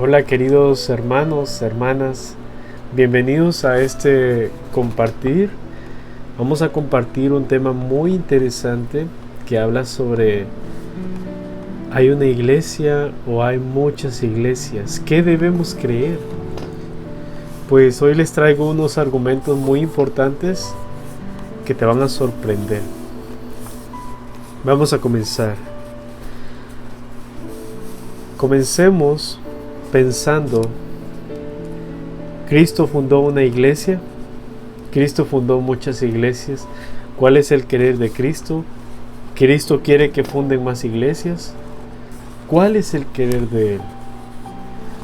Hola queridos hermanos, hermanas, bienvenidos a este compartir. Vamos a compartir un tema muy interesante que habla sobre ¿hay una iglesia o hay muchas iglesias? ¿Qué debemos creer? Pues hoy les traigo unos argumentos muy importantes que te van a sorprender. Vamos a comenzar. Comencemos pensando, ¿Cristo fundó una iglesia? ¿Cristo fundó muchas iglesias? ¿Cuál es el querer de Cristo? ¿Cristo quiere que funden más iglesias? ¿Cuál es el querer de Él?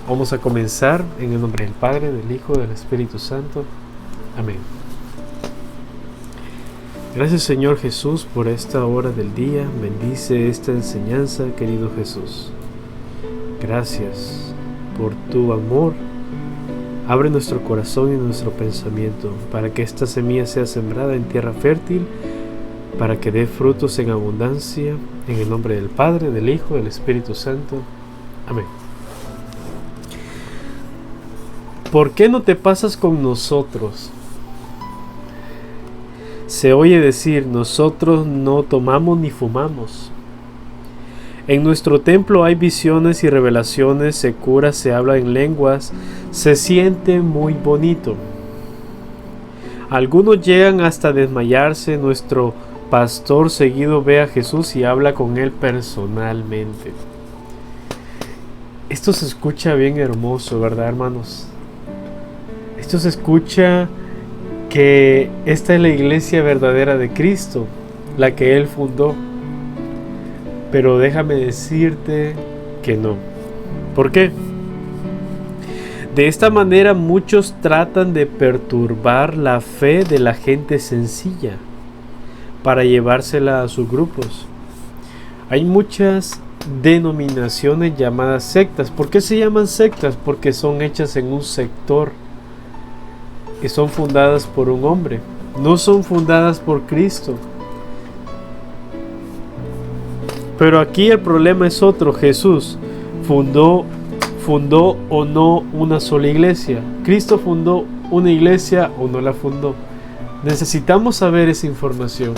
Vamos a comenzar en el nombre del Padre, del Hijo y del Espíritu Santo. Amén. Gracias Señor Jesús por esta hora del día. Bendice esta enseñanza, querido Jesús. Gracias por tu amor. Abre nuestro corazón y nuestro pensamiento para que esta semilla sea sembrada en tierra fértil, para que dé frutos en abundancia, en el nombre del Padre, del Hijo y del Espíritu Santo. Amén. ¿Por qué no te pasas con nosotros? Se oye decir, nosotros no tomamos ni fumamos. En nuestro templo hay visiones y revelaciones, se cura, se habla en lenguas, se siente muy bonito. Algunos llegan hasta desmayarse. Nuestro pastor seguido ve a Jesús y habla con él personalmente. Esto se escucha bien hermoso, ¿verdad, hermanos? Esto se escucha que esta es la iglesia verdadera de Cristo, la que Él fundó. Pero déjame decirte que no. ¿Por qué? De esta manera muchos tratan de perturbar la fe de la gente sencilla para llevársela a sus grupos. Hay muchas denominaciones llamadas sectas. ¿Por qué se llaman sectas? Porque son hechas en un sector y son fundadas por un hombre. No son fundadas por Cristo. Pero aquí el problema es otro. Jesús fundó o no una sola iglesia. Cristo fundó una iglesia o no la fundó. Necesitamos saber esa información.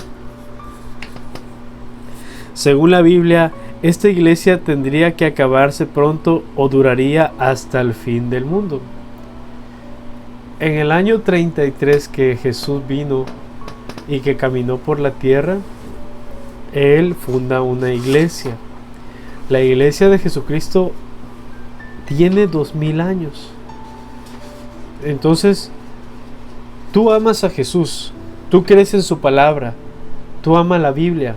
Según la Biblia, esta iglesia tendría que acabarse pronto o duraría hasta el fin del mundo. En el año 33 que Jesús vino y que caminó por la tierra, Él funda una iglesia. La iglesia de Jesucristo tiene 2000 años. Entonces, tú amas a Jesús, tú crees en su palabra, tú amas la Biblia,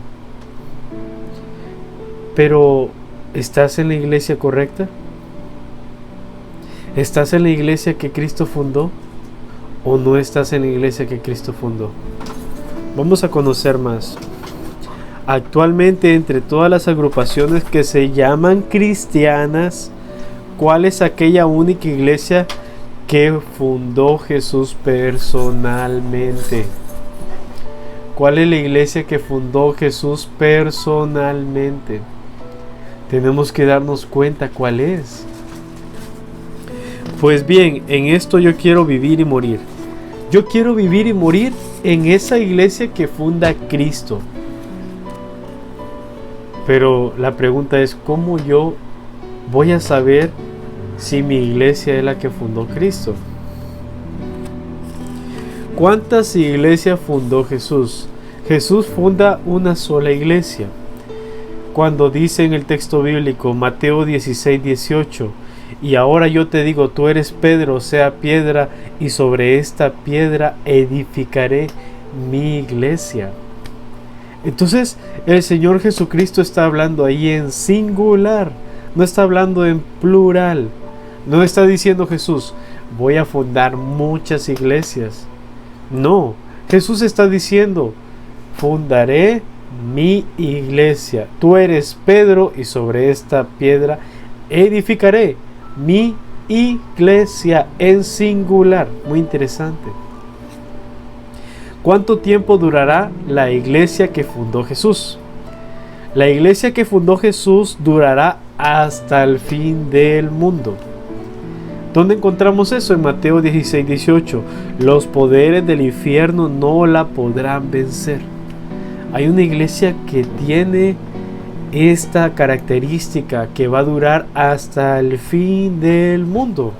pero ¿estás en la iglesia correcta? ¿Estás en la iglesia que Cristo fundó? ¿O no estás en la iglesia que Cristo fundó? Vamos a conocer más. Actualmente, entre todas las agrupaciones que se llaman cristianas, ¿cuál es aquella única iglesia que fundó Jesús personalmente? ¿Cuál es la iglesia que fundó Jesús personalmente? Tenemos que darnos cuenta cuál es. Pues bien, en esto yo quiero vivir y morir. Yo quiero vivir y morir en esa iglesia que funda Cristo. Pero la pregunta es, ¿cómo yo voy a saber si mi iglesia es la que fundó Cristo? ¿Cuántas iglesias fundó Jesús? Jesús funda una sola iglesia. Cuando dice en el texto bíblico, Mateo 16:18, y ahora yo te digo, tú eres Pedro, sea piedra, y sobre esta piedra edificaré mi iglesia. Entonces el Señor Jesucristo está hablando ahí en singular, no está hablando en plural. No está diciendo Jesús, voy a fundar muchas iglesias. No, Jesús está diciendo, fundaré mi iglesia. Tú eres Pedro y sobre esta piedra edificaré mi iglesia, en singular. Muy interesante. ¿Cuánto tiempo durará la iglesia que fundó Jesús? La iglesia que fundó Jesús durará hasta el fin del mundo. ¿Dónde encontramos eso? En Mateo 16, 18. Los poderes del infierno no la podrán vencer. Hay una iglesia que tiene esta característica que va a durar hasta el fin del mundo.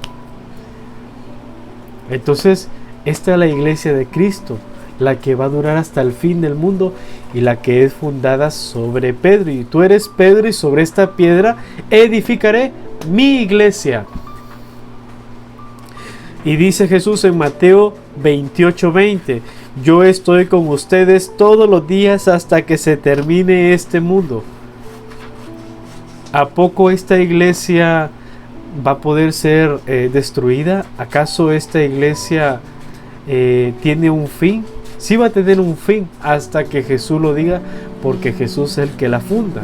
Entonces, esta es la iglesia de Cristo, la que va a durar hasta el fin del mundo y la que es fundada sobre Pedro. Y tú eres Pedro, y sobre esta piedra edificaré mi iglesia. Y dice Jesús en Mateo 28:20, yo estoy con ustedes todos los días hasta que se termine este mundo. ¿A poco esta iglesia va a poder ser destruida? ¿Acaso esta iglesia tiene un fin? Sí va a tener un fin hasta que Jesús lo diga, porque Jesús es el que la funda.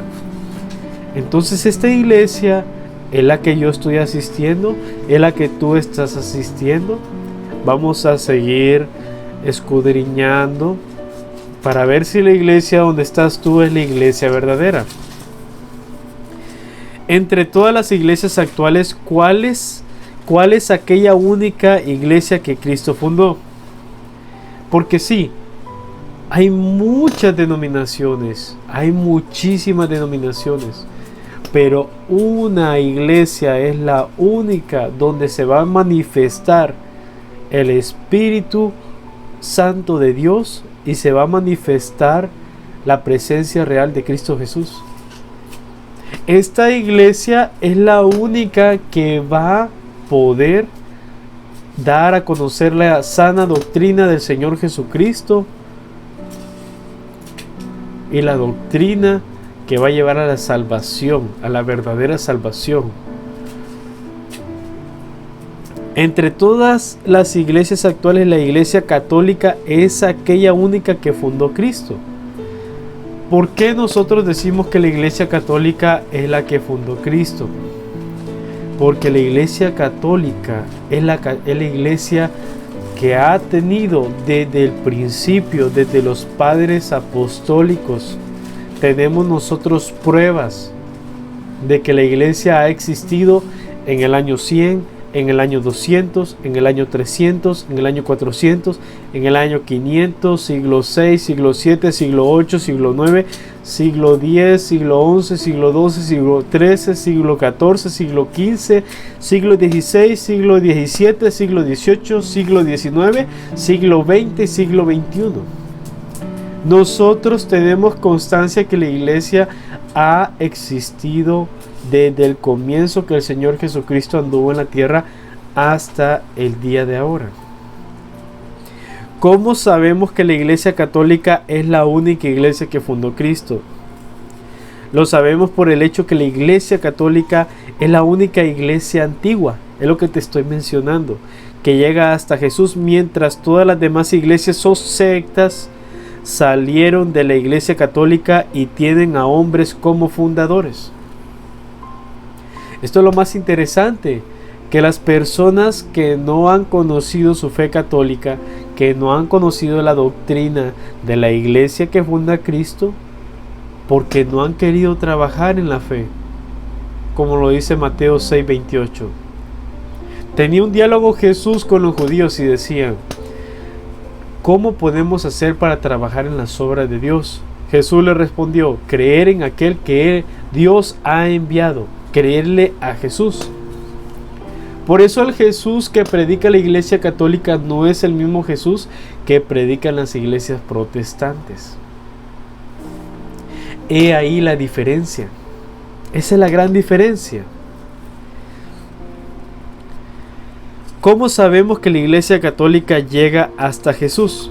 Entonces esta iglesia es la que yo estoy asistiendo, es la que tú estás asistiendo. Vamos a seguir escudriñando para ver si la iglesia donde estás tú es la iglesia verdadera. Entre todas las iglesias actuales, ¿cuál es aquella única iglesia que Cristo fundó? Porque sí, hay muchas denominaciones, hay muchísimas denominaciones, pero una iglesia es la única donde se va a manifestar el Espíritu Santo de Dios y se va a manifestar la presencia real de Cristo Jesús. Esta iglesia es la única que va a poder dar a conocer la sana doctrina del Señor Jesucristo y la doctrina que va a llevar a la salvación, a la verdadera salvación. Entre todas las iglesias actuales, la iglesia católica es aquella única que fundó Cristo. ¿Por qué nosotros decimos que la iglesia católica es la que fundó Cristo? Porque la iglesia católica es la iglesia que ha tenido desde el principio, desde los padres apostólicos. Tenemos nosotros pruebas de que la iglesia ha existido en el año 100, en el año 200, en el año 300, en el año 400, en el año 500, siglo 6, siglo 7, siglo 8, siglo 9, siglo 10, siglo 11, siglo 12, siglo 13, siglo 14, siglo 15, siglo 16, siglo 17, siglo 18, siglo 19, siglo 20 y siglo 21. Nosotros tenemos constancia que la iglesia ha existido desde el comienzo que el Señor Jesucristo anduvo en la tierra hasta el día de ahora. ¿Cómo sabemos que la iglesia católica es la única iglesia que fundó Cristo? Lo sabemos por el hecho que la iglesia católica es la única iglesia antigua, es lo que te estoy mencionando, que llega hasta Jesús, mientras todas las demás iglesias o sectas salieron de la iglesia católica y tienen a hombres como fundadores. Esto es lo más interesante, que las personas que no han conocido su fe católica, que no han conocido la doctrina de la iglesia que funda Cristo, porque no han querido trabajar en la fe, como lo dice Mateo 6:28. Tenía un diálogo Jesús con los judíos y decían: ¿cómo podemos hacer para trabajar en las obras de Dios? Jesús le respondió: creer en aquel que Dios ha enviado, creerle a Jesús. Por eso el Jesús que predica la iglesia católica no es el mismo Jesús que predican las iglesias protestantes. He ahí la diferencia. Esa es la gran diferencia. ¿Cómo sabemos que la iglesia católica llega hasta Jesús?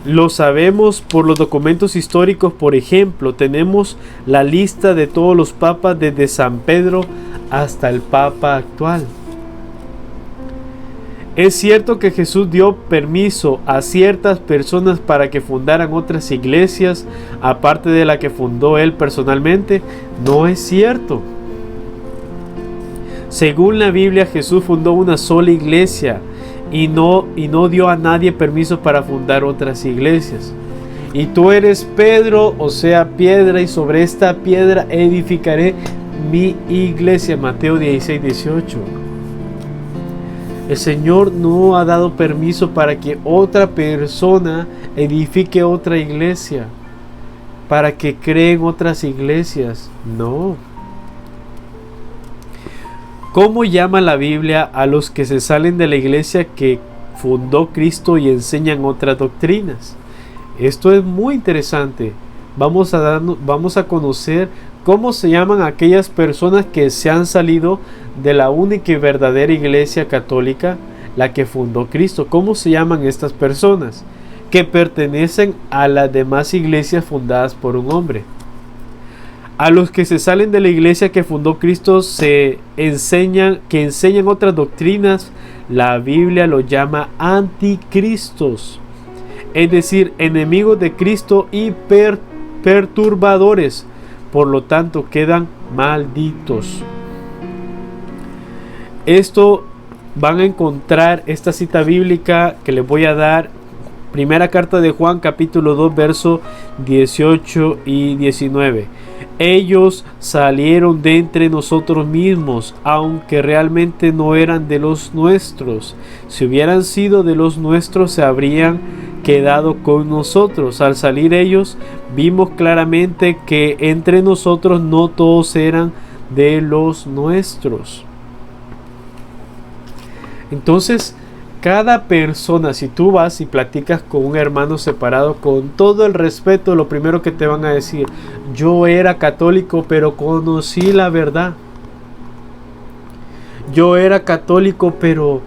Lo sabemos por los documentos históricos. Por ejemplo, tenemos la lista de todos los papas desde San Pedro hasta el papa actual. ¿Es cierto que Jesús dio permiso a ciertas personas para que fundaran otras iglesias aparte de la que fundó él personalmente? No es cierto. Según la Biblia, Jesús fundó una sola iglesia y no dio a nadie permiso para fundar otras iglesias. Y tú eres Pedro, o sea, piedra, y sobre esta piedra edificaré mi iglesia. Mateo 16:18. El Señor no ha dado permiso para que otra persona edifique otra iglesia, para que creen otras iglesias. No. ¿Cómo llama la Biblia a los que se salen de la iglesia que fundó Cristo y enseñan otras doctrinas? Esto es muy interesante. Vamos a conocer cómo se llaman aquellas personas que se han salido de la única y verdadera iglesia católica, la que fundó Cristo. ¿Cómo se llaman estas personas? Que pertenecen a las demás iglesias fundadas por un hombre. A los que se salen de la iglesia que fundó Cristo que enseñan otras doctrinas, la Biblia lo llama anticristos, es decir, enemigos de Cristo y perturbadores. Por lo tanto, quedan malditos. Esto van a encontrar esta cita bíblica que les voy a dar. Primera carta de Juan, capítulo 2, verso 18 y 19. Ellos salieron de entre nosotros mismos, aunque realmente no eran de los nuestros. Si hubieran sido de los nuestros, se habrían quedado con nosotros. Al salir ellos, vimos claramente que entre nosotros no todos eran de los nuestros. Entonces, cada persona, si tú vas y platicas con un hermano separado, con todo el respeto, lo primero que te van a decir: yo era católico, pero conocí la verdad. Yo era católico, pero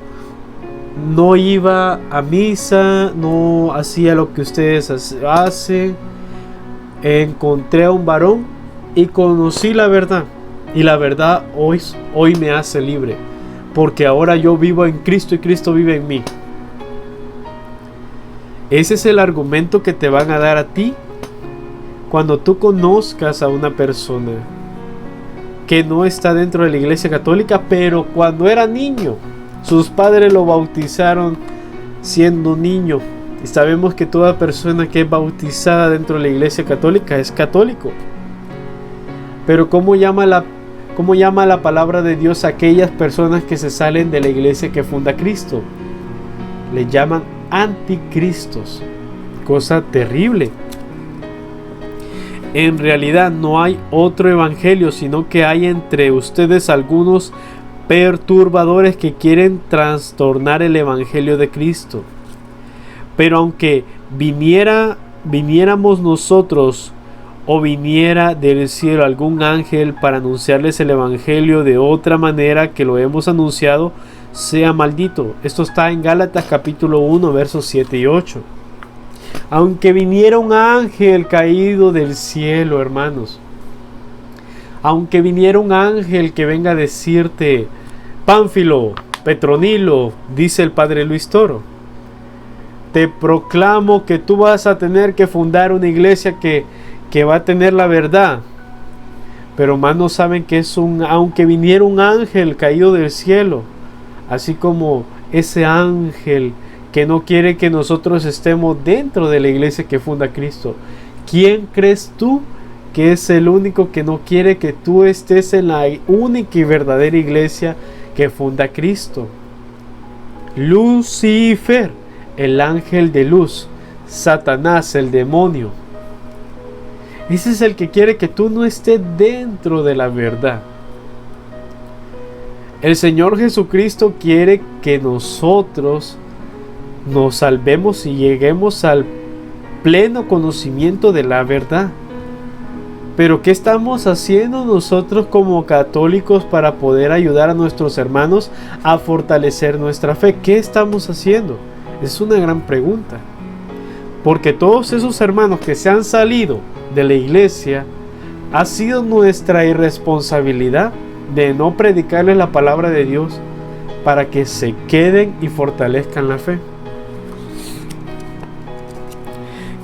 no iba a misa, no hacía lo que ustedes hacen. Encontré a un varón y conocí la verdad. Y la verdad hoy me hace libre. Porque ahora yo vivo en Cristo y Cristo vive en mí. Ese es el argumento que te van a dar a ti cuando tú conozcas a una persona que no está dentro de la iglesia católica, pero cuando era niño, sus padres lo bautizaron siendo niño. Y sabemos que toda persona que es bautizada dentro de la iglesia católica es católico. Pero ¿cómo llama la palabra de Dios a aquellas personas que se salen de la iglesia que funda Cristo? Le llaman anticristos. Cosa terrible. En realidad no hay otro evangelio, sino que hay entre ustedes algunos perturbadores que quieren trastornar el evangelio de Cristo. Pero aunque viniéramos nosotros o viniera del cielo algún ángel para anunciarles el evangelio de otra manera que lo hemos anunciado, sea maldito. Esto está en Gálatas capítulo 1, versos 7 y 8. Aunque viniera un ángel caído del cielo, hermanos, aunque viniera un ángel que venga a decirte: Pánfilo, Petronilo, dice el padre Luis Toro, te proclamo que tú vas a tener que fundar una iglesia que va a tener la verdad. Pero más no saben que aunque viniera un ángel caído del cielo, así como ese ángel que no quiere que nosotros estemos dentro de la iglesia que funda Cristo, ¿quién crees tú que es el único que no quiere que tú estés en la única y verdadera iglesia que funda Cristo? Lucifer, el ángel de luz, Satanás, el demonio. Ese es el que quiere que tú no estés dentro de la verdad. El Señor Jesucristo quiere que nosotros nos salvemos y lleguemos al pleno conocimiento de la verdad. Pero ¿qué estamos haciendo nosotros como católicos para poder ayudar a nuestros hermanos a fortalecer nuestra fe? ¿Qué estamos haciendo? Es una gran pregunta. Porque todos esos hermanos que se han salido de la iglesia, ha sido nuestra irresponsabilidad de no predicarles la palabra de Dios para que se queden y fortalezcan la fe.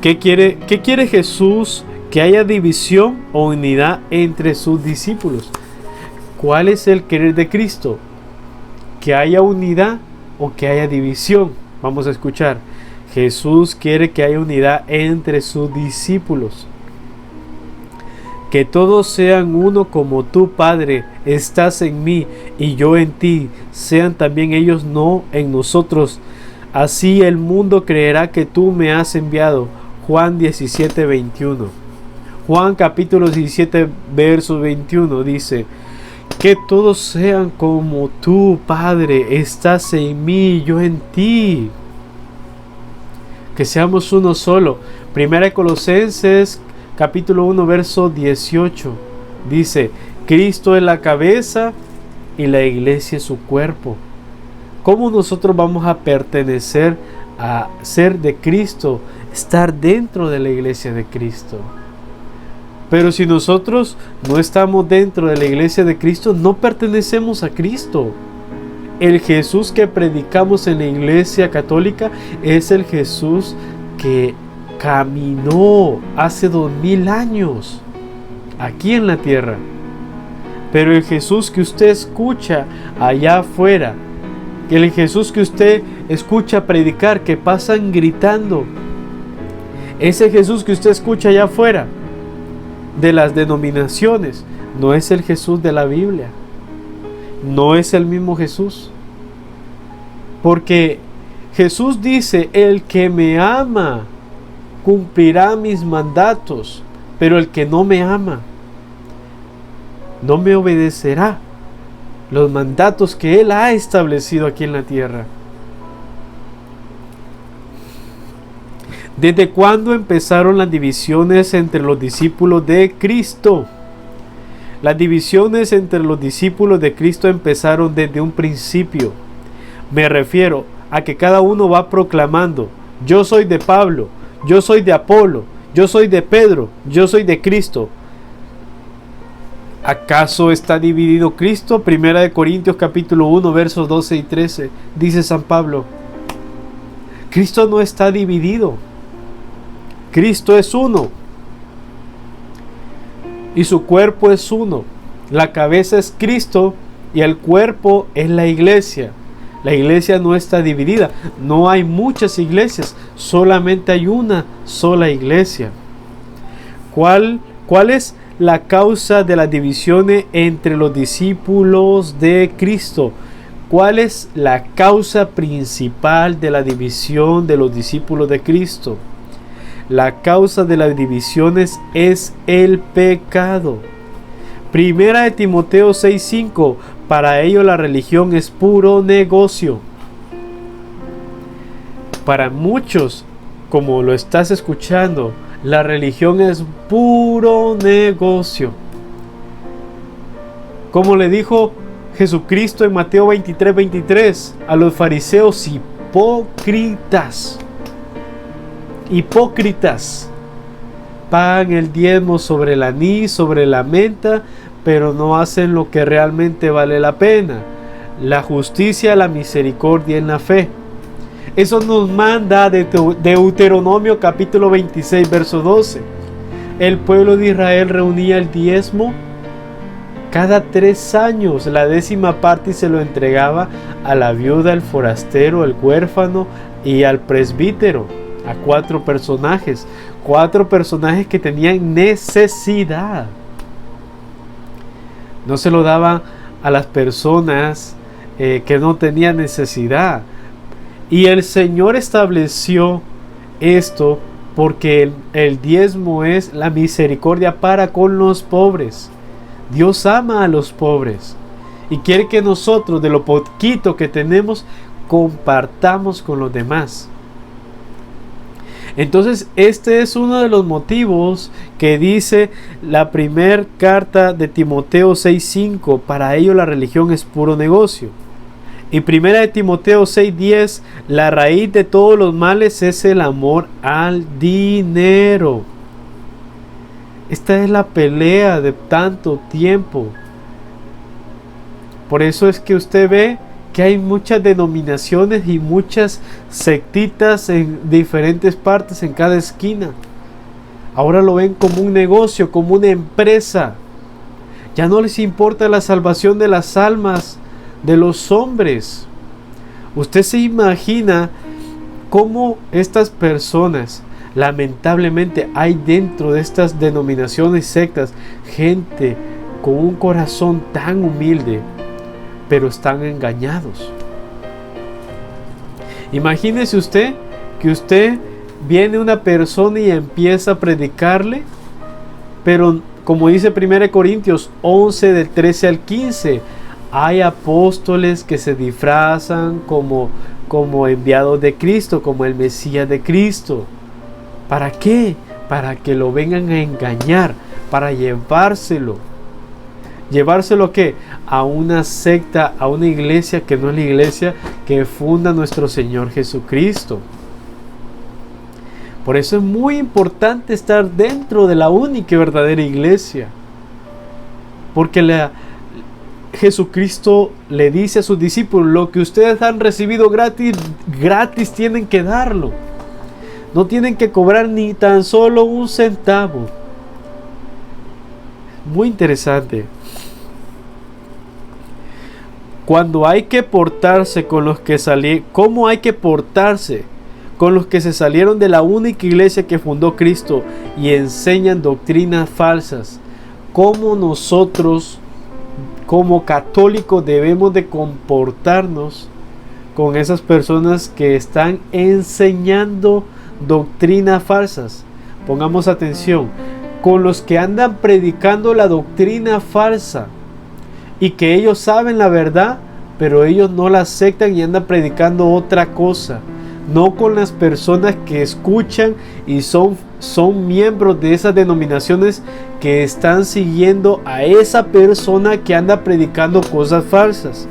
¿Qué quiere Jesús? Que haya división o unidad entre sus discípulos. ¿Cuál es el querer de Cristo? ¿Que haya unidad o que haya división? Vamos a escuchar. Jesús quiere que haya unidad entre sus discípulos. Que todos sean uno como tú, Padre, estás en mí y yo en ti, sean también ellos no en nosotros. Así el mundo creerá que tú me has enviado. Juan 17:21. Juan capítulo 17, verso 21 dice: que todos sean como tú, Padre, estás en mí y yo en ti. Que seamos uno solo. Primera de Colosenses capítulo 1, verso 18 dice: Cristo es la cabeza y la iglesia es su cuerpo. ¿Cómo nosotros vamos a pertenecer a ser de Cristo? Estar dentro de la iglesia de Cristo. Pero si nosotros no estamos dentro de la iglesia de Cristo, no pertenecemos a Cristo. El Jesús que predicamos en la iglesia católica es el Jesús que caminó hace 2000 años aquí en la tierra. Pero el Jesús que usted escucha allá afuera, el Jesús que usted escucha predicar, que pasan gritando, ese Jesús que usted escucha allá afuera de las denominaciones, no es el Jesús de la Biblia. No es el mismo Jesús. Porque Jesús dice: el que me ama cumplirá mis mandatos, pero el que no me ama no me obedecerá los mandatos que Él ha establecido aquí en la tierra. ¿Desde cuándo empezaron las divisiones entre los discípulos de Cristo? Las divisiones entre los discípulos de Cristo empezaron desde un principio. Me refiero a que cada uno va proclamando: yo soy de Pablo, yo soy de Apolo, yo soy de Pedro, yo soy de Cristo. ¿Acaso está dividido Cristo? Primera de Corintios capítulo 1, versos 12 y 13, dice San Pablo. Cristo no está dividido. Cristo es uno. Y su cuerpo es uno. La cabeza es Cristo y el cuerpo es la iglesia. La iglesia no está dividida. No hay muchas iglesias, solamente hay una sola iglesia. ¿Cuál es la causa de las divisiones entre los discípulos de Cristo? ¿Cuál es la causa principal de la división de los discípulos de Cristo? La causa de las divisiones es el pecado. Primera de Timoteo 6:5: para ello la religión es puro negocio. Para muchos, como lo estás escuchando, la religión es puro negocio. Como le dijo Jesucristo en Mateo 23:23 a los fariseos: hipócritas. Hipócritas. Pagan el diezmo sobre el anís, sobre la menta, pero no hacen lo que realmente vale la pena: la justicia, la misericordia en la fe. Eso nos manda Deuteronomio capítulo 26, verso 12. El pueblo de Israel reunía el diezmo cada 3 años, la 10ª parte, y se lo entregaba a la viuda, al forastero, al huérfano y al presbítero. A 4 personajes que tenían necesidad. No se lo daba a las personas que no tenían necesidad. Y el Señor estableció esto porque el diezmo es la misericordia para con los pobres. Dios ama a los pobres y quiere que nosotros, de lo poquito que tenemos, compartamos con los demás. Entonces, este es uno de los motivos que dice la primera carta de Timoteo 6:5: para ello la religión es puro negocio. Y primera de Timoteo 6:10: la raíz de todos los males es el amor al dinero. Esta es la pelea de tanto tiempo. Por eso es que usted ve que hay muchas denominaciones y muchas sectitas en diferentes partes, en cada esquina. Ahora lo ven como un negocio, como una empresa. Ya no les importa la salvación de las almas de los hombres. Usted se imagina cómo estas personas, lamentablemente hay dentro de estas denominaciones, sectas, gente con un corazón tan humilde, pero están engañados. Imagínese usted que usted viene una persona y empieza a predicarle, pero como dice 1 Corintios 11 del 13 al 15, hay apóstoles que se disfrazan como enviados de Cristo, como el Mesías de Cristo. ¿Para qué? Para que lo vengan a engañar, para llevárselo. ¿Llevárselo qué? A una secta, a una iglesia que no es la iglesia que funda nuestro Señor Jesucristo. Por eso es muy importante estar dentro de la única y verdadera iglesia. Porque Jesucristo le dice a sus discípulos: lo que ustedes han recibido gratis, gratis tienen que darlo. No tienen que cobrar ni tan solo un centavo. Muy interesante. Cuando hay que portarse con los que salieron, ¿cómo hay que portarse con los que se salieron de la única iglesia que fundó Cristo y enseñan doctrinas falsas? ¿Cómo nosotros, como católicos, debemos de comportarnos con esas personas que están enseñando doctrinas falsas? Pongamos atención, con los que andan predicando la doctrina falsa y que ellos saben la verdad, pero ellos no la aceptan y andan predicando otra cosa. No con las personas que escuchan y son miembros de esas denominaciones que están siguiendo a esa persona que anda predicando cosas falsas.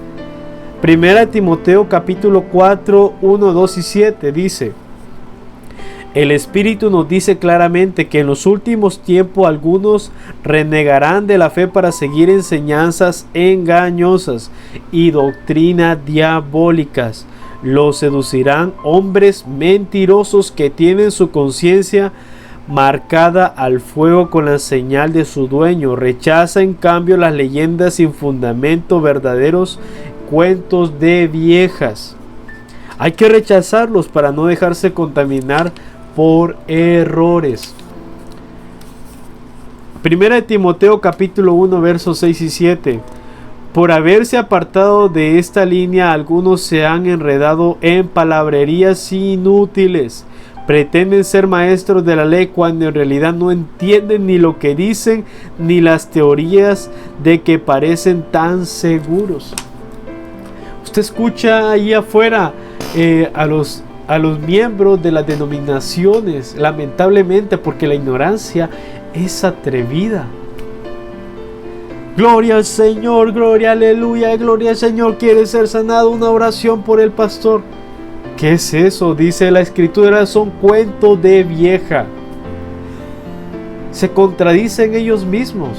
1 Timoteo capítulo 4, 1, 2 y 7 dice: el Espíritu nos dice claramente que en los últimos tiempos algunos renegarán de la fe para seguir enseñanzas engañosas y doctrinas diabólicas. Los seducirán hombres mentirosos que tienen su conciencia marcada al fuego con la señal de su dueño. Rechaza en cambio las leyendas sin fundamento, verdaderos cuentos de viejas. Hay que rechazarlos para no dejarse contaminar por errores. 1 Timoteo capítulo 1 versos 6 y 7. Por haberse apartado de esta línea, algunos se han enredado en palabrerías inútiles. Pretenden ser maestros de la ley cuando en realidad no entienden ni lo que dicen ni las teorías de que parecen tan seguros. Usted escucha ahí afuera a los miembros de las denominaciones, lamentablemente, porque la ignorancia es atrevida. Gloria al Señor, gloria, aleluya, gloria al Señor. ¿Quiere ser sanado? Una oración por el pastor. ¿Qué es eso? Dice la Escritura, son cuentos de vieja. Se contradicen ellos mismos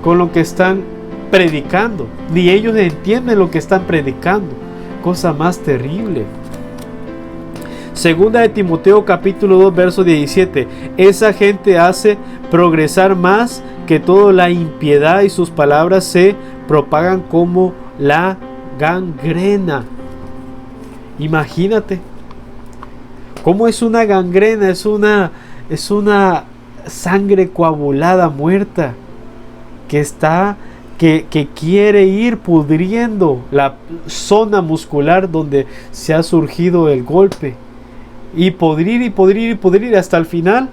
con lo que están predicando. Ni ellos entienden lo que están predicando. Cosa más terrible. Segunda de Timoteo capítulo 2 verso 17. Esa gente hace progresar más que toda la impiedad y sus palabras se propagan como la gangrena. Imagínate cómo es una gangrena, es una sangre coagulada, muerta, que quiere ir pudriendo la zona muscular donde se ha surgido el golpe. Y podrir hasta el final,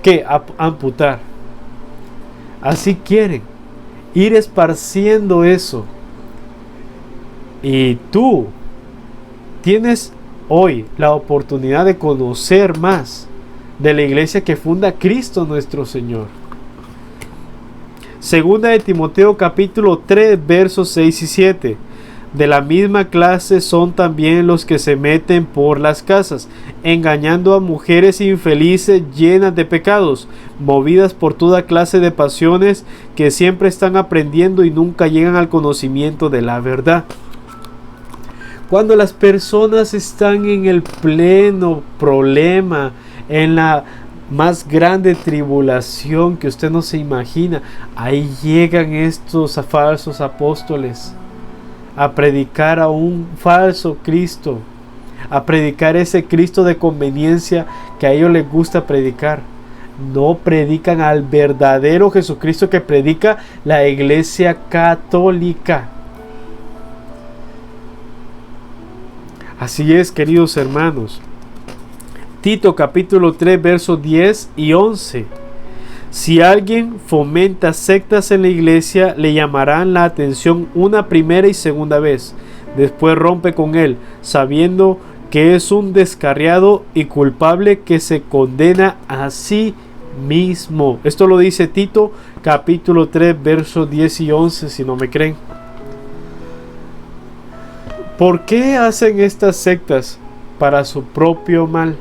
que amputar. Así quieren ir esparciendo eso. Y tú tienes hoy la oportunidad de conocer más de la iglesia que funda Cristo nuestro Señor. Segunda de Timoteo capítulo 3 versos 6 y 7. De la misma clase son también los que se meten por las casas, engañando a mujeres infelices llenas de pecados, movidas por toda clase de pasiones, que siempre están aprendiendo y nunca llegan al conocimiento de la verdad. Cuando las personas están en el pleno problema, en la más grande tribulación que usted no se imagina, ahí llegan estos falsos apóstoles a predicar a un falso Cristo, a predicar ese Cristo de conveniencia que a ellos les gusta predicar. No predican al verdadero Jesucristo que predica la Iglesia Católica. Así es, queridos hermanos. Tito capítulo 3 versos 10 y 11. Si alguien fomenta sectas en la iglesia, le llamarán la atención una primera y segunda vez. Después rompe con él, sabiendo que es un descarriado y culpable que se condena a sí mismo. Esto lo dice Tito capítulo 3 versos 10 y 11, si no me creen. ¿Por qué hacen estas sectas? Para su propio mal.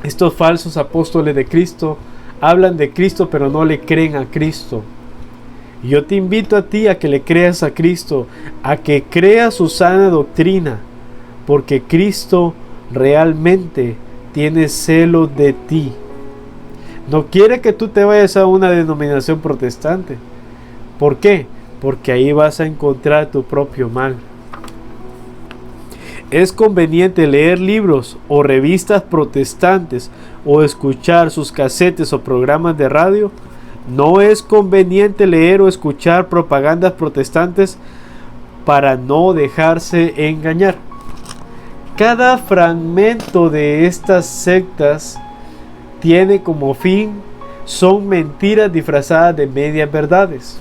Estos falsos apóstoles de Cristo hablan de Cristo pero no le creen a Cristo. Yo te invito a ti a que le creas a Cristo, a que creas su sana doctrina, porque Cristo realmente tiene celo de ti. No quiere que tú te vayas a una denominación protestante. ¿Por qué? Porque ahí vas a encontrar tu propio mal. Es conveniente leer libros o revistas protestantes o escuchar sus casetes o programas de radio. No es conveniente leer o escuchar propagandas protestantes para no dejarse engañar. Cada fragmento de estas sectas tiene como fin, son mentiras disfrazadas de medias verdades.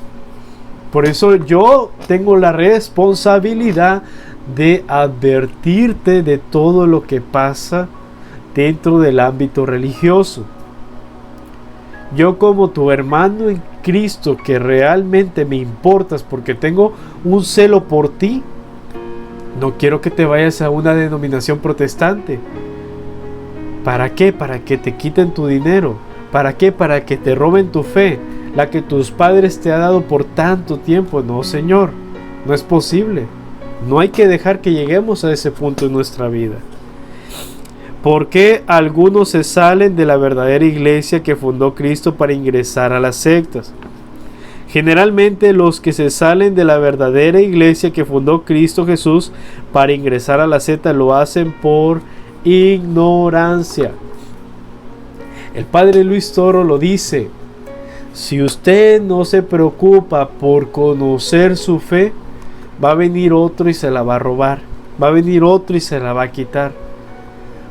Por eso yo tengo la responsabilidad de advertirte de todo lo que pasa dentro del ámbito religioso. Yo, como tu hermano en Cristo, que realmente me importas porque tengo un celo por ti, no quiero que te vayas a una denominación protestante. ¿Para qué? Para que te quiten tu dinero. ¿Para qué? Para que te roben tu fe, la que tus padres te han dado por tanto tiempo. No, Señor, no es posible. No hay que dejar que lleguemos a ese punto en nuestra vida. ¿Por qué algunos se salen de la verdadera iglesia que fundó Cristo para ingresar a las sectas? Generalmente los que se salen de la verdadera iglesia que fundó Cristo Jesús para ingresar a la secta lo hacen por ignorancia. El Padre Luis Toro lo dice: si usted no se preocupa por conocer su fe, va a venir otro y se la va a robar. Va a venir otro y se la va a quitar.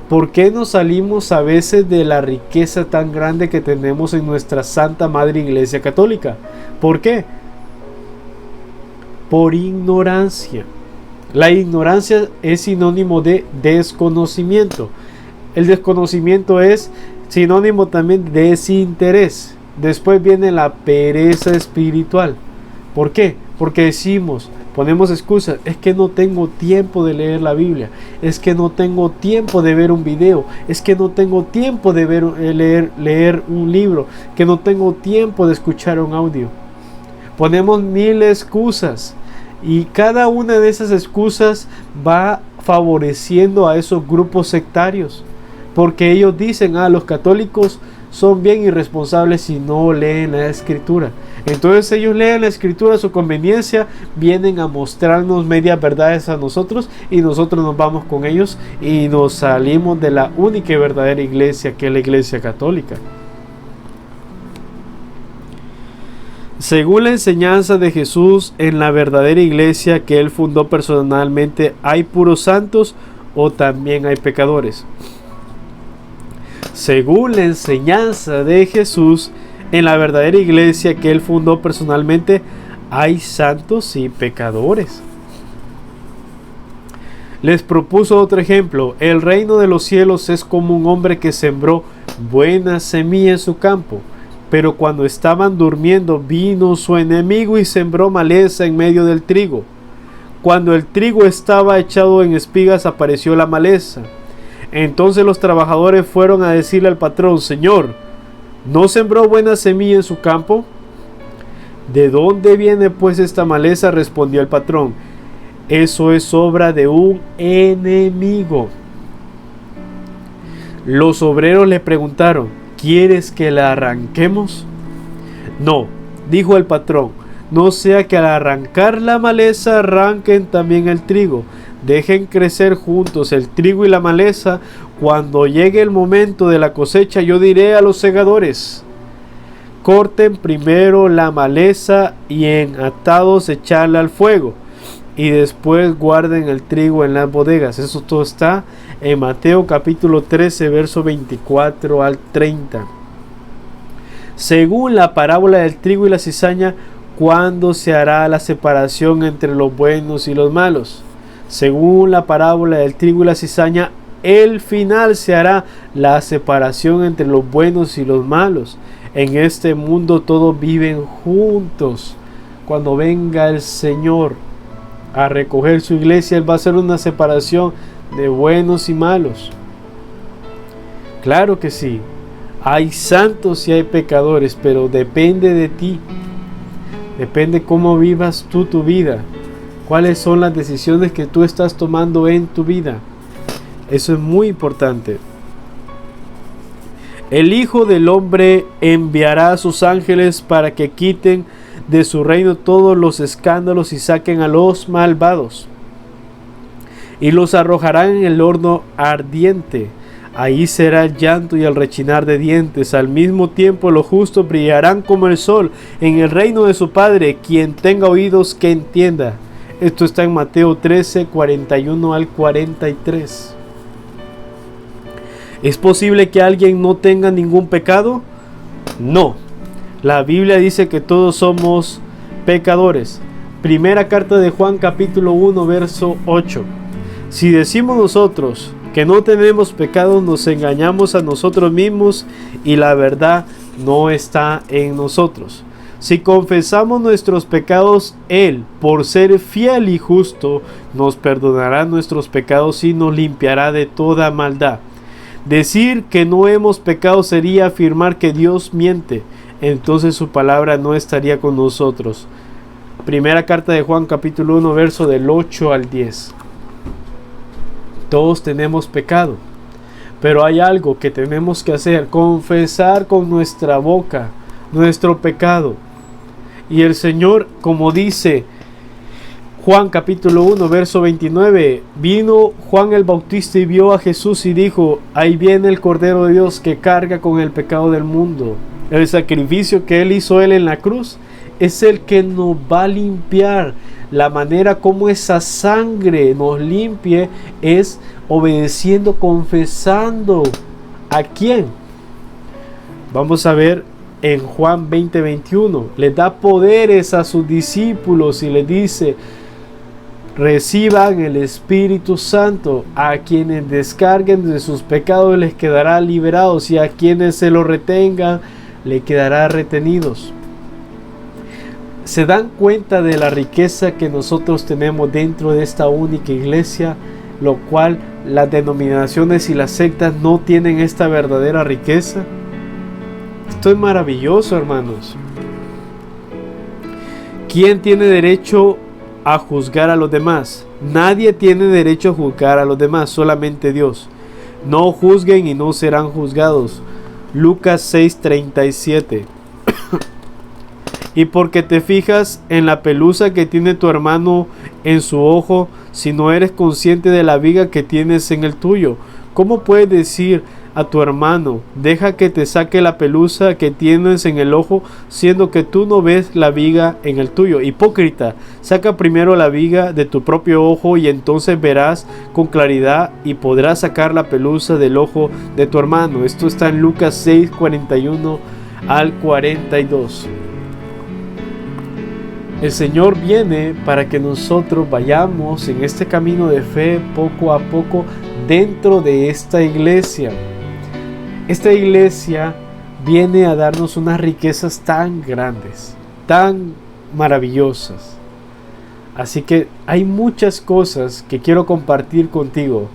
¿Por qué nos salimos a veces de la riqueza tan grande que tenemos en nuestra Santa Madre Iglesia Católica? ¿Por qué? Por ignorancia. La ignorancia es sinónimo de desconocimiento. El desconocimiento es sinónimo también de desinterés. Después viene la pereza espiritual. ¿Por qué? Porque ponemos excusas: es que no tengo tiempo de leer la Biblia, es que no tengo tiempo de ver un video, es que no tengo tiempo de leer un libro, que no tengo tiempo de escuchar un audio. Ponemos mil excusas y cada una de esas excusas va favoreciendo a esos grupos sectarios, porque ellos dicen: los católicos son bien irresponsables si no leen la Escritura. Entonces ellos leen la Escritura a su conveniencia, vienen a mostrarnos medias verdades a nosotros y nosotros nos vamos con ellos y nos salimos de la única y verdadera iglesia, que es la Iglesia Católica. Según la enseñanza de Jesús, en la verdadera iglesia que Él fundó personalmente, ¿hay puros santos o también hay pecadores? Según la enseñanza de Jesús, en la verdadera iglesia que Él fundó personalmente, hay santos y pecadores. Les propuso otro ejemplo: el reino de los cielos es como un hombre que sembró buena semilla en su campo, pero cuando estaban durmiendo vino su enemigo y sembró maleza en medio del trigo. Cuando el trigo estaba echado en espigas, apareció la maleza. Entonces los trabajadores fueron a decirle al patrón: Señor, ¿no sembró buena semilla en su campo? ¿De dónde viene pues esta maleza?, respondió el patrón. Eso es obra de un enemigo. Los obreros le preguntaron: ¿quieres que la arranquemos? No, dijo el patrón, no sea que al arrancar la maleza arranquen también el trigo. Dejen crecer juntos el trigo y la maleza. Cuando llegue el momento de la cosecha, yo diré a los segadores: corten primero la maleza y en atados echarla al fuego. y después guarden el trigo en las bodegas. Eso todo está en Mateo capítulo 13, verso 24 al 30. Según la parábola del trigo y la cizaña, ¿cuándo se hará la separación entre los buenos y los malos? Según la parábola del trigo y la cizaña, el final se hará la separación entre los buenos y los malos. En este mundo todos viven juntos. Cuando venga el Señor a recoger su iglesia, Él va a hacer una separación de buenos y malos. Claro que sí, hay santos y hay pecadores, pero depende de ti. Depende cómo vivas tú tu vida. Cuáles son las decisiones que tú estás tomando en tu vida. Eso es muy importante. El Hijo del Hombre enviará a sus ángeles para que quiten de su reino todos los escándalos y saquen a los malvados. Y los arrojarán en el horno ardiente. Ahí será el llanto y el rechinar de dientes. Al mismo tiempo los justos brillarán como el sol en el reino de su Padre. Quien tenga oídos que entienda. Esto está en Mateo 13, 41 al 43. ¿Es posible que alguien no tenga ningún pecado? No. La Biblia dice que todos somos pecadores. Primera carta de Juan capítulo 1 verso 8. Si decimos nosotros que no tenemos pecado, nos engañamos a nosotros mismos y la verdad no está en nosotros. Si confesamos nuestros pecados, Él, por ser fiel y justo, nos perdonará nuestros pecados y nos limpiará de toda maldad. Decir que no hemos pecado sería afirmar que Dios miente. Entonces su palabra no estaría con nosotros. Primera carta de Juan capítulo 1 verso del 8 al 10. Todos tenemos pecado, pero hay algo que tenemos que hacer: confesar con nuestra boca nuestro pecado. Y el Señor, como dice Juan capítulo 1 verso 29, vino Juan el Bautista y vio a Jesús y dijo: ahí viene el Cordero de Dios que carga con el pecado del mundo. El sacrificio que Él hizo en la cruz es el que nos va a limpiar. La manera como esa sangre nos limpie es obedeciendo, confesando. ¿A quién? Vamos a ver en Juan 20:21. Le da poderes a sus discípulos y les dice: reciban el Espíritu Santo. A quienes descarguen de sus pecados les quedará liberados, y a quienes se lo retengan le quedará retenidos. ¿Se dan cuenta de la riqueza que nosotros tenemos dentro de esta única iglesia? Lo cual las denominaciones y las sectas no tienen esta verdadera riqueza. Esto es maravilloso, hermanos. ¿Quién tiene derecho a juzgar a los demás? Nadie tiene derecho a juzgar a los demás, solamente Dios. No juzguen y no serán juzgados. Lucas 6:37. Y porque te fijas en la pelusa que tiene tu hermano en su ojo, si no eres consciente de la viga que tienes en el tuyo, ¿cómo puedes decir a tu hermano: deja que te saque la pelusa que tienes en el ojo, siendo que tú no ves la viga en el tuyo? Hipócrita, saca primero la viga de tu propio ojo y entonces verás con claridad y podrás sacar la pelusa del ojo de tu hermano. Esto está en Lucas 6:41 al 42. El Señor viene para que nosotros vayamos en este camino de fe poco a poco dentro de esta iglesia. Esta iglesia viene a darnos unas riquezas tan grandes, tan maravillosas. Así que hay muchas cosas que quiero compartir contigo.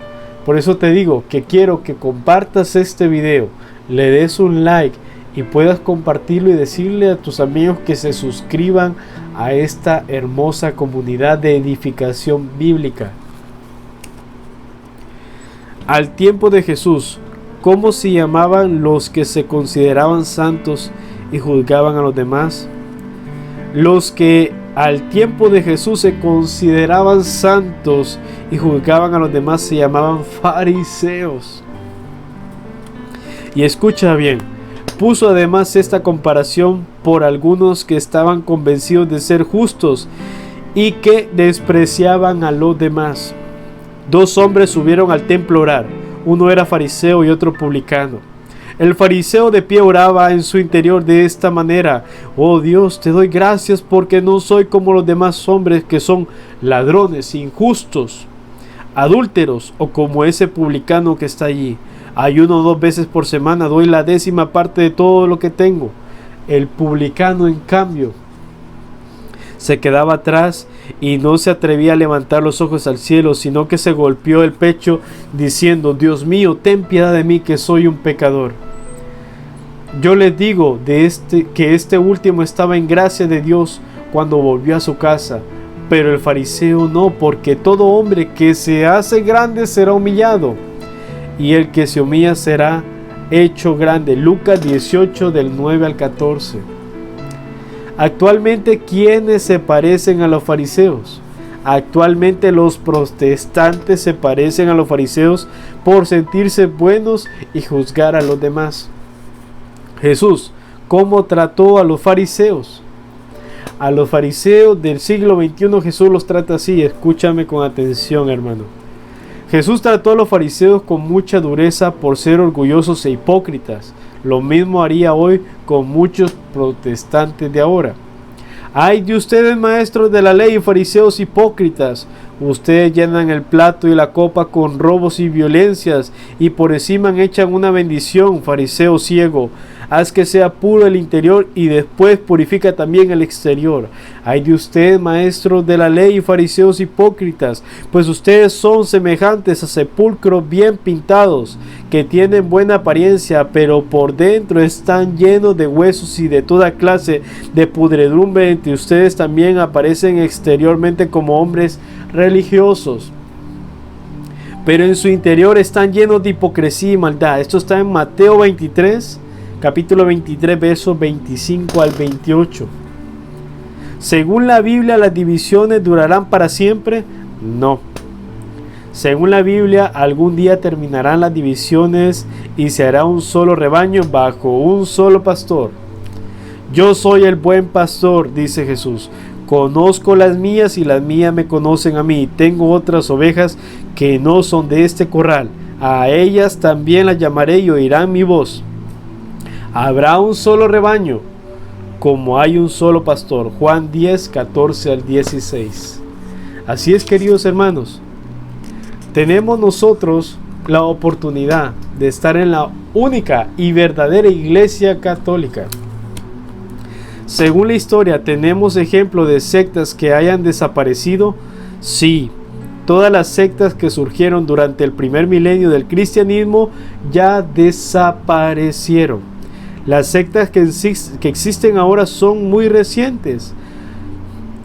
Por eso te digo que quiero que compartas este video, le des un like y puedas compartirlo y decirle a tus amigos que se suscriban a esta hermosa comunidad de edificación bíblica. Al tiempo de Jesús, ¿cómo se llamaban los que se consideraban santos y juzgaban a los demás? Los que al tiempo de Jesús se consideraban santos y juzgaban a los demás se llamaban fariseos. Y escucha bien, puso además esta comparación por algunos que estaban convencidos de ser justos y que despreciaban a los demás. 2 hombres subieron al templo a orar. Uno era fariseo y otro publicano. El fariseo de pie oraba en su interior de esta manera: oh Dios, te doy gracias porque no soy como los demás hombres que son ladrones, injustos, adúlteros, o como ese publicano que está allí. Ayuno 2 veces por semana, doy la 10ª parte de todo lo que tengo. El publicano, en cambio, se quedaba atrás y no se atrevía a levantar los ojos al cielo, sino que se golpeó el pecho diciendo: Dios mío, ten piedad de mí, que soy un pecador. Yo les digo que este último estaba en gracia de Dios cuando volvió a su casa, pero el fariseo no, porque todo hombre que se hace grande será humillado, y el que se humilla será hecho grande. Lucas 18 del 9 al 14. Actualmente, ¿quiénes se parecen a los fariseos? Actualmente los protestantes se parecen a los fariseos por sentirse buenos y juzgar a los demás. Jesús, ¿cómo trató a los fariseos? A los fariseos del siglo XXI Jesús los trata así. Escúchame con atención, hermano. Jesús trató a los fariseos con mucha dureza por ser orgullosos e hipócritas. Lo mismo haría hoy con muchos protestantes de ahora. ¡Ay de ustedes, maestros de la ley y fariseos hipócritas! Ustedes llenan el plato y la copa con robos y violencias, y por encima echan una bendición. Fariseo ciego, haz que sea puro el interior y después purifica también el exterior. ¡Ay de ustedes, maestros de la ley y fariseos hipócritas! Pues ustedes son semejantes a sepulcros bien pintados, que tienen buena apariencia, pero por dentro están llenos de huesos y de toda clase de pudredumbre. Entre ustedes también aparecen exteriormente como hombres religiosos, pero en su interior están llenos de hipocresía y maldad. Esto está en Mateo 23, capítulo 23, versos 25 al 28. Según la Biblia, ¿las divisiones durarán para siempre? No. Según la Biblia, algún día terminarán las divisiones y se hará un solo rebaño bajo un solo pastor. Yo soy el buen pastor, dice Jesús. Conozco las mías y las mías me conocen a mí. Tengo otras ovejas que no son de este corral. A ellas también las llamaré y oirán mi voz. Habrá un solo rebaño, como hay un solo pastor. Juan 10, 14 al 16. Así es, queridos hermanos. Tenemos nosotros la oportunidad de estar en la única y verdadera iglesia católica. Según la historia, ¿tenemos ejemplo de sectas que hayan desaparecido? Sí, todas las sectas que surgieron durante el primer milenio del cristianismo ya desaparecieron. Las sectas que existen ahora son muy recientes.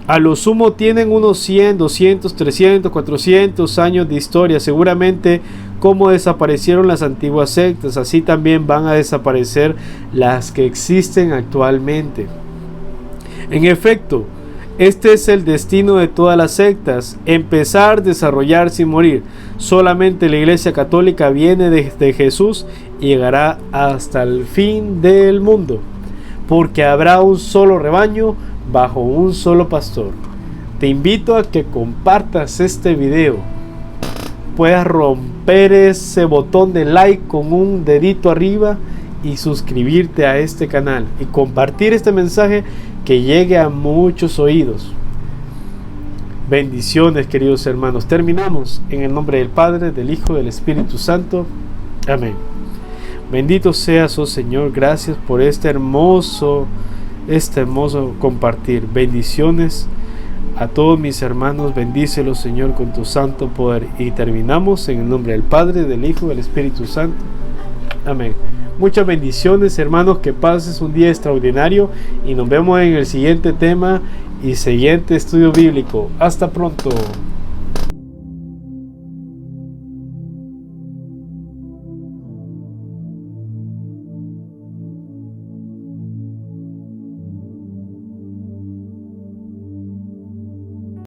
A lo sumo tienen unos 100, 200, 300, 400 años de historia. Seguramente, como desaparecieron las antiguas sectas, así también van a desaparecer las que existen actualmente. En efecto, este es el destino de todas las sectas: empezar, desarrollarse y morir. Solamente la Iglesia Católica viene de Jesús y llegará hasta el fin del mundo, porque habrá un solo rebaño bajo un solo pastor. Te invito a que compartas este video, puedas romper ese botón de like con un dedito arriba y suscribirte a este canal y compartir este mensaje que llegue a muchos oídos. Bendiciones, queridos hermanos. Terminamos en el nombre del Padre, del Hijo, del Espíritu Santo. Amén. Bendito seas, oh Señor. Gracias por este hermoso compartir. Bendiciones a todos mis hermanos. Bendícelos, Señor, con tu santo poder. Y terminamos en el nombre del Padre, del Hijo, del Espíritu Santo. Amén. Muchas bendiciones, hermanos, que pases un día extraordinario y nos vemos en el siguiente tema y siguiente estudio bíblico. Hasta pronto.